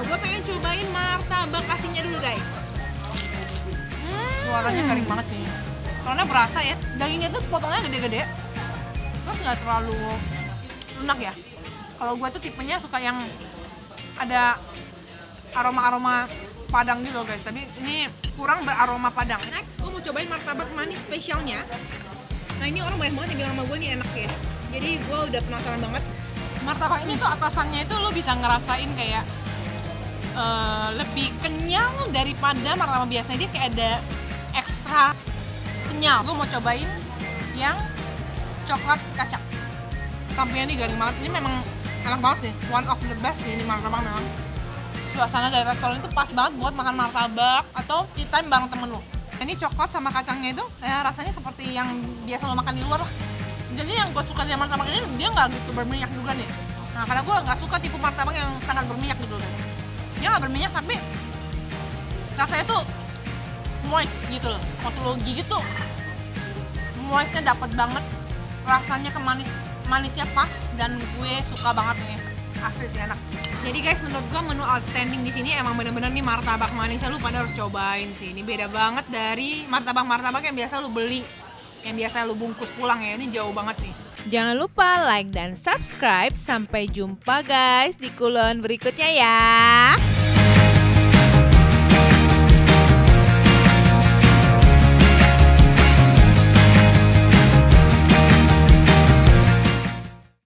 Gue pengen cobain martabak asinnya dulu guys. Suaranya garing banget nih. Karena berasa ya, dagingnya tuh potongnya gede-gede. Terus nggak terlalu lunak ya. Kalau gue tuh tipenya suka yang ada aroma-aroma Padang gitu loh guys. Tapi ini kurang beraroma Padang. Next, gue mau cobain martabak manis spesialnya. Nah ini orang banyak banget yang bilang sama gue nih enak ya. Jadi gue udah penasaran banget. Martabak ini tuh atasannya itu lo bisa ngerasain kayak lebih kenyal daripada martabak biasanya. Dia kayak ada ekstra kenyal. Gue mau cobain yang coklat kacang. Sampingnya nih garing banget. Ini memang enak banget sih. One of the best sih ini martabak memang. Suasana dari restoran itu pas banget buat makan martabak atau tea time bareng temen lo. Ini coklat sama kacangnya itu rasanya seperti yang biasa lo makan di luar lah. Jadi yang gue suka dari martabak ini dia nggak gitu berminyak juga nih. Nah karena gue nggak suka tipe martabak yang sangat berminyak gitu kan. Dia nggak berminyak tapi rasanya tuh moist gitu loh. Waktu lo gigit tuh moistnya dapet banget. Rasanya manisnya pas dan gue suka banget nih. Asli sih enak. Jadi guys, menurut gue menu outstanding di sini emang bener-bener nih martabak manisnya lu pada harus cobain sih. Ini beda banget dari martabak-martabak yang biasa lu beli, yang biasa lu bungkus pulang ya. Ini jauh banget sih. Jangan lupa like dan subscribe. Sampai jumpa guys di kulon berikutnya ya.